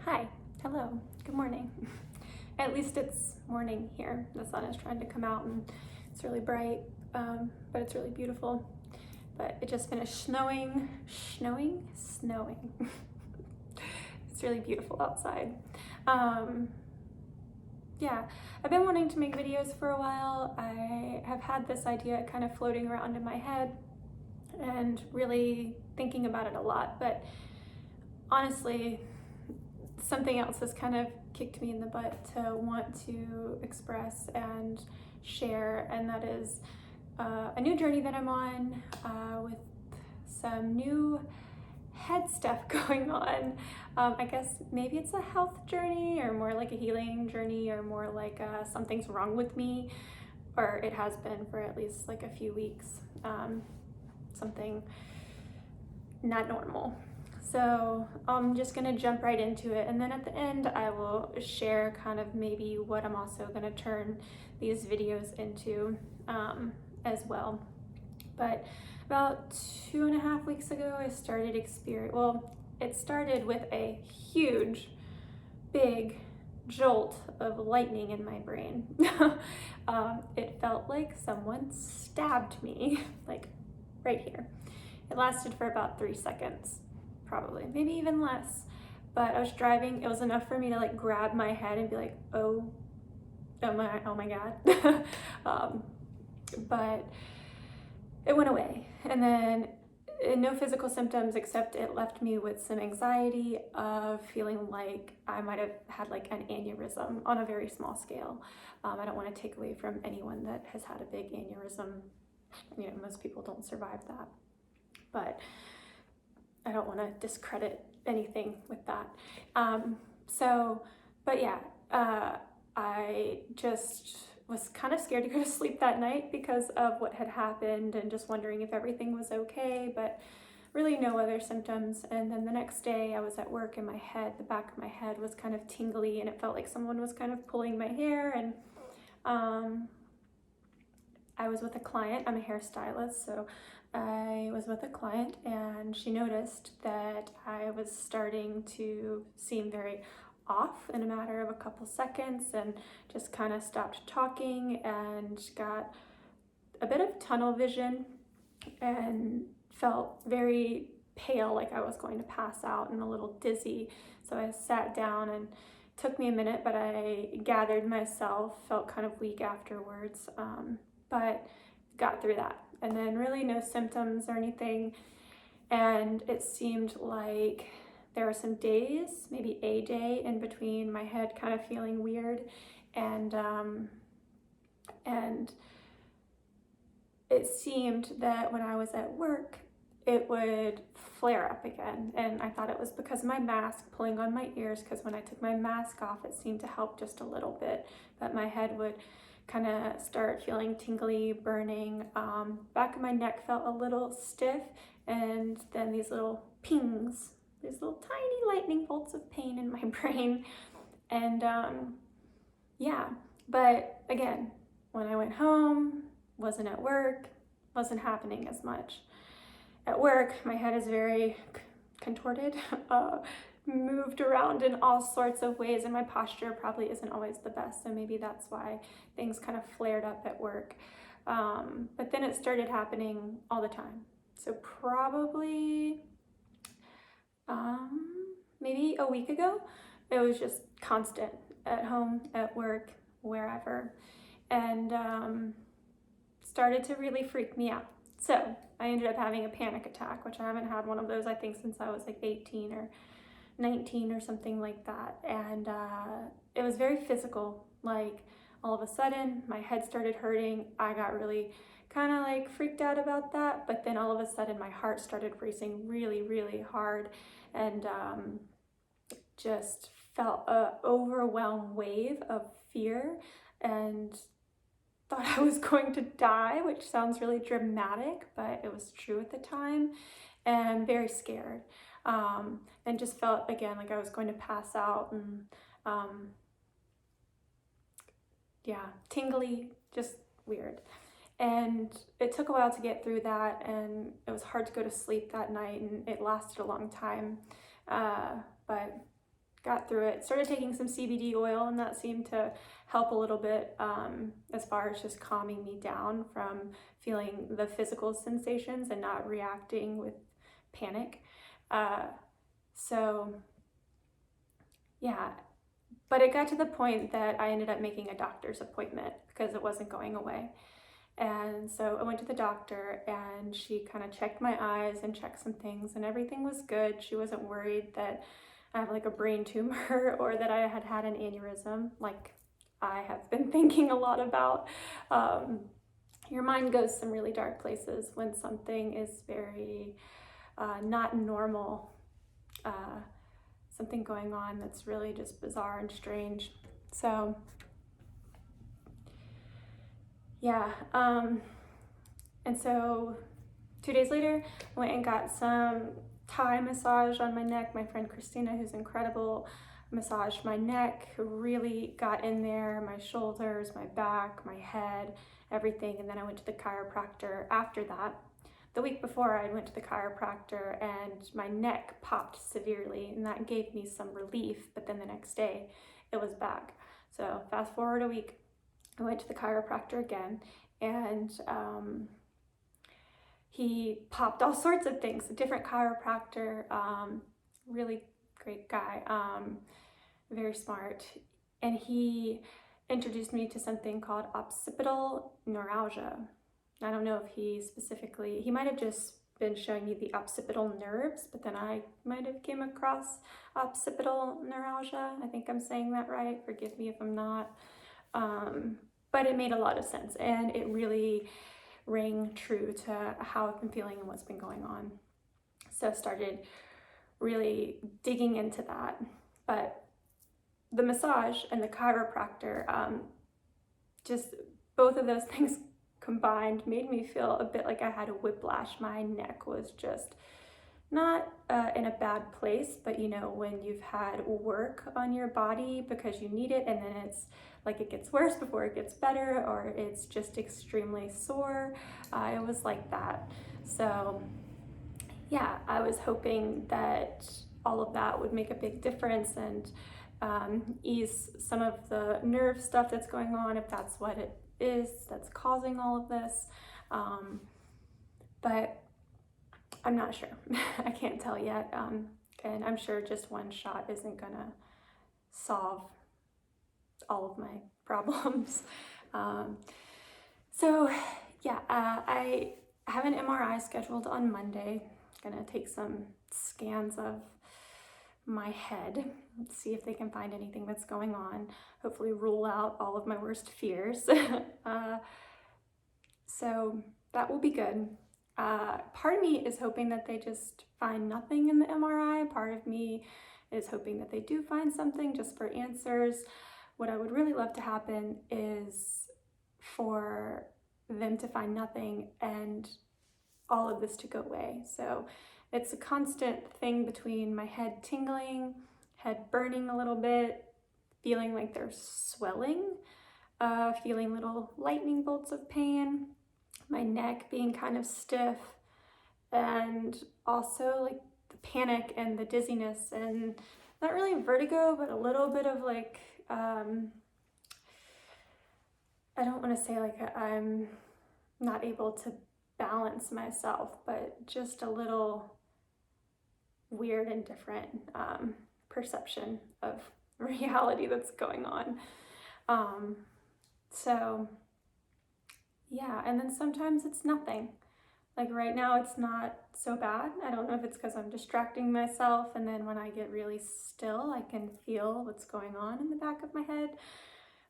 Hi, hello, good morning. At least it's morning here. The sun is trying to come out and it's really bright, but it's really beautiful. But it just finished snowing. It's really beautiful outside. Yeah, I've been wanting to make videos for a while. I have had this idea kind of floating around in my head and really thinking about it a lot, but honestly, something else has kind of kicked me in the butt to want to express and share, and that is a new journey that I'm on with some new head stuff going on. I guess maybe it's a health journey or more like a healing journey or more like something's wrong with me, or it has been for at least like a few weeks. Something not normal. So I'm just gonna jump right into it, and then at the end I will share kind of maybe what I'm also gonna turn these videos into as well. But about 2.5 weeks ago I started it started with a huge, big jolt of lightning in my brain. It felt like someone stabbed me, like right here. It lasted for about 3 seconds, probably, maybe even less. But I was driving, it was enough for me to like grab my head and be like, oh my God. But it went away. And then no physical symptoms, except it left me with some anxiety of feeling like I might have had like an aneurysm on a very small scale. I don't want to take away from anyone that has had a big aneurysm. You know, most people don't survive that. But I don't want to discredit anything with that. But yeah, I just was kind of scared to go to sleep that night because of what had happened and just wondering if everything was okay, but really no other symptoms. And then the next day I was at work and the back of my head was kind of tingly and it felt like someone was kind of pulling my hair. And I was with a client. I'm a hairstylist, so I was with a client and she noticed that I was starting to seem very off in a matter of a couple seconds and just kind of stopped talking and got a bit of tunnel vision and felt very pale, like I was going to pass out and a little dizzy. So I sat down and it took me a minute, but I gathered myself, felt kind of weak afterwards, but got through that. And then really no symptoms or anything. And it seemed like there were some days, maybe a day in between my head kind of feeling weird, and it seemed that when I was at work, it would flare up again. And I thought it was because of my mask pulling on my ears, because when I took my mask off, it seemed to help just a little bit, but my head would kind of start feeling tingly, burning. Back of my neck felt a little stiff, and then these little pings, these little tiny lightning bolts of pain in my brain. And yeah, but again, when I went home, wasn't at work, wasn't happening as much. At work, my head is very contorted, moved around in all sorts of ways, and my posture probably isn't always the best, so maybe that's why things kind of flared up at work. But then it started happening all the time. So probably maybe a week ago, it was just constant at home, at work, wherever, and started to really freak me out. So I ended up having a panic attack, which I haven't had one of those, I think, since I was like 18 or 19 or something like that. And it was very physical. Like all of a sudden my head started hurting. I got really kind of like freaked out about that, but then all of a sudden my heart started racing really, really hard, and just felt an overwhelmed wave of fear and thought I was going to die, which sounds really dramatic, but it was true at the time, and very scared. And just felt again like I was going to pass out, and yeah, tingly, just weird. And it took a while to get through that, and it was hard to go to sleep that night, and it lasted a long time, but got through it. Started taking some CBD oil, and that seemed to help a little bit as far as just calming me down from feeling the physical sensations and not reacting with panic. So yeah, but it got to the point that I ended up making a doctor's appointment because it wasn't going away. And so I went to the doctor, and she kind of checked my eyes and checked some things, and everything was good. She wasn't worried that I have like a brain tumor or that I had an aneurysm, like I have been thinking a lot about. Your mind goes some really dark places when something is very not normal, something going on that's really just bizarre and strange. So yeah, and so 2 days later, I went and got some Thai massage on my neck. My friend Christina, who's incredible, massaged my neck, really got in there, my shoulders, my back, my head, everything. And then I went to the chiropractor after that. The week before, I went to the chiropractor and my neck popped severely, and that gave me some relief, but then the next day it was back. So fast forward a week, I went to the chiropractor again, and he popped all sorts of things. A different chiropractor, really great guy, very smart, and he introduced me to something called occipital neuralgia. I don't know if he might have just been showing me the occipital nerves, but then I might have came across occipital neuralgia. I think I'm saying that right. Forgive me if I'm not. But it made a lot of sense, and it really rang true to how I've been feeling and what's been going on. So I started really digging into that. But the massage and the chiropractor, just both of those things combined made me feel a bit like I had a whiplash. My neck was just not in a bad place, but you know, when you've had work on your body because you need it, and then it's like it gets worse before it gets better, or it's just extremely sore. It was like that. So yeah, I was hoping that all of that would make a big difference and ease some of the nerve stuff that's going on, if that's what it is that's causing all of this. But I'm not sure. I can't tell yet. And I'm sure just one shot isn't gonna solve all of my problems. So yeah, I have an MRI scheduled on Monday. I'm gonna take some scans of my head. Let's see if they can find anything that's going on. Hopefully rule out all of my worst fears. So that will be good. Part of me is hoping that they just find nothing in the MRI. Part of me is hoping that they do find something just for answers. What I would really love to happen is for them to find nothing and all of this to go away. So it's a constant thing between my head tingling, head burning a little bit, feeling like there's swelling, feeling little lightning bolts of pain, my neck being kind of stiff, and also like the panic and the dizziness, and not really vertigo, but a little bit of like, I don't want to say like I'm not able to balance myself, but just a little weird and different perception of reality that's going on. So yeah, and then sometimes it's nothing. Like right now it's not so bad. I don't know if it's because I'm distracting myself, and then when I get really still, I can feel what's going on in the back of my head.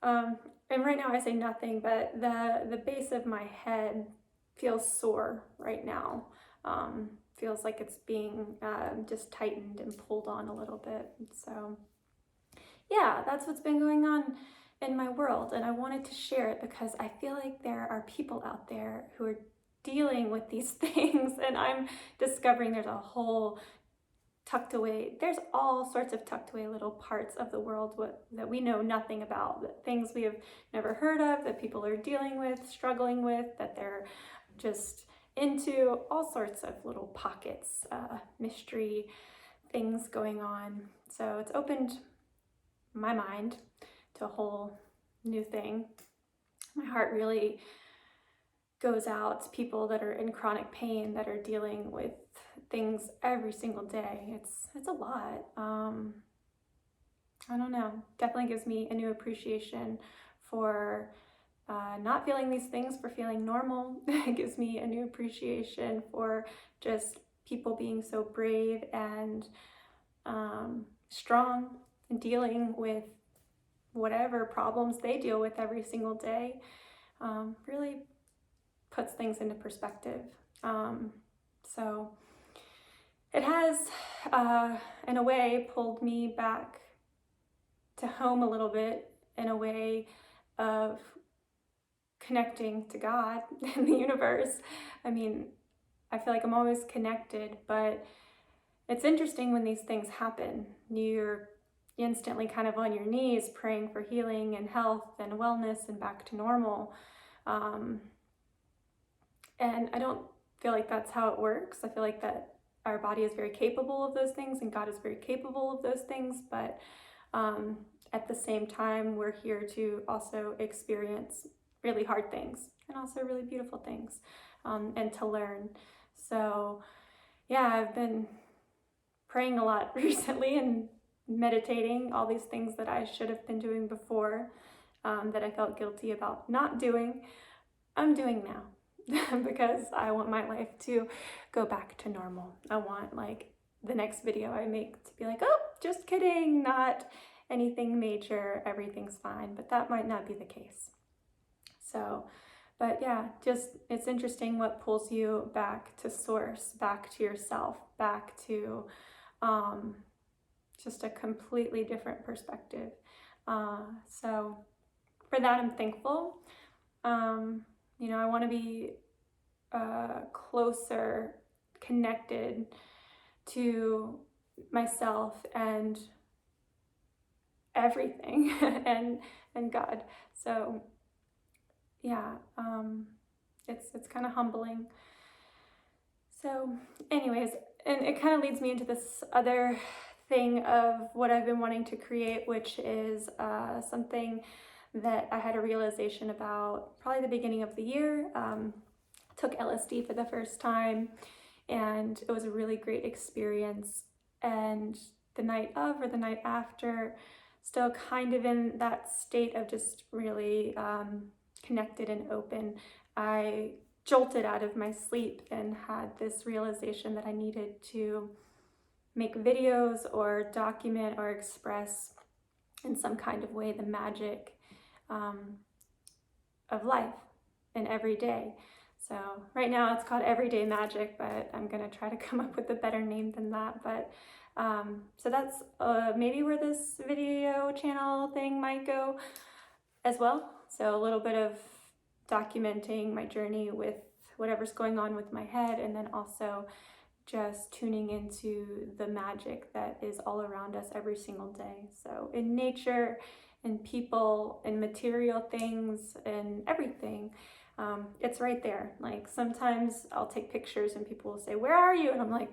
And right now I say nothing, but the base of my head feels sore right now. Feels like it's being just tightened and pulled on a little bit. So yeah, that's what's been going on in my world, and I wanted to share it because I feel like there are people out there who are dealing with these things, and I'm discovering there's a whole tucked away, there's all sorts of tucked away little parts of the world that we know nothing about, that things we have never heard of, that people are dealing with, struggling with, that they're just into, all sorts of little pockets, mystery things going on. So it's opened my mind to a whole new thing. My heart really goes out to people that are in chronic pain, that are dealing with things every single day. It's a lot. I don't know, definitely gives me a new appreciation for not feeling these things, for feeling normal. It gives me a new appreciation for just people being so brave and strong and dealing with whatever problems they deal with every single day. Really puts things into perspective. So it has, in a way, pulled me back to home a little bit, in a way of connecting to God and the universe. I mean, I feel like I'm always connected, but it's interesting when these things happen. You're instantly kind of on your knees praying for healing and health and wellness and back to normal. And I don't feel like that's how it works. I feel like that our body is very capable of those things and God is very capable of those things, but at the same time, we're here to also experience really hard things and also really beautiful things, and to learn. So yeah, I've been praying a lot recently and meditating, all these things that I should have been doing before, that I felt guilty about not doing, I'm doing now. Because I want my life to go back to normal. I want like the next video I make to be like, oh, just kidding, not anything major, everything's fine, but that might not be the case. So, but yeah, just it's interesting what pulls you back to source, back to yourself, back to just a completely different perspective. So for that, I'm thankful. You know, I want to be closer connected to myself and everything and God. So yeah, it's kind of humbling. So anyways, and it kind of leads me into this other thing of what I've been wanting to create, which is something that I had a realization about probably the beginning of the year. Took LSD for the first time, and it was a really great experience. And the night of or the night after, still kind of in that state of just really connected and open, I jolted out of my sleep and had this realization that I needed to make videos or document or express in some kind of way the magic of life and every day. So right now it's called Everyday Magic, but I'm gonna try to come up with a better name than that. But so that's maybe where this video channel thing might go as well. So a little bit of documenting my journey with whatever's going on with my head, and then also just tuning into the magic that is all around us every single day. So in nature, in people, in material things, and everything. It's right there. Like sometimes I'll take pictures and people will say, where are you? And I'm like,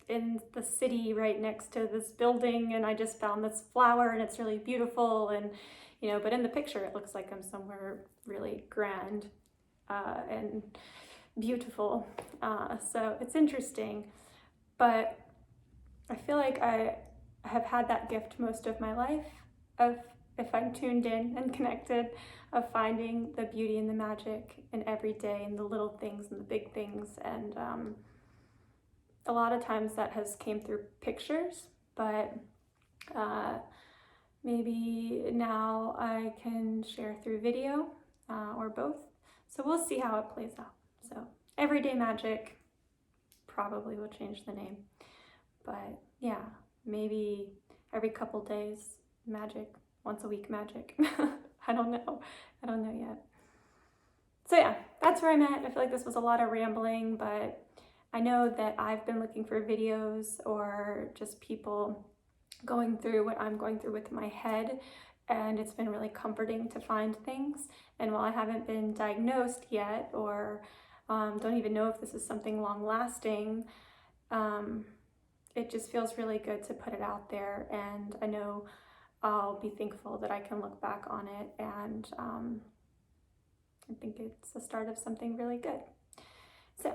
in the city right next to this building, and I just found this flower and it's really beautiful. And, you know, but in the picture it looks like I'm somewhere really grand and beautiful. So it's interesting, but I feel like I have had that gift most of my life of, if I'm tuned in and connected, of finding the beauty and the magic in every day and the little things and the big things. And a lot of times that has came through pictures, but maybe now I can share through video or both. So we'll see how it plays out. So Everyday Magic, probably will change the name, but yeah, maybe every couple days magic, once a week magic. I don't know yet. So yeah, that's where I'm at. I feel like this was a lot of rambling, but I know that I've been looking for videos or just people going through what I'm going through with my head, and it's been really comforting to find things. And while I haven't been diagnosed yet, or don't even know if this is something long lasting, it just feels really good to put it out there, and I know I'll be thankful that I can look back on it, and I think it's the start of something really good. So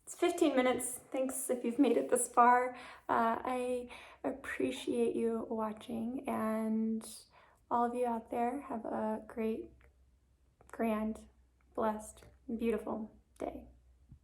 it's 15 minutes. Thanks if you've made it this far. I appreciate you watching, and all of you out there have a great, grand, blessed, beautiful day.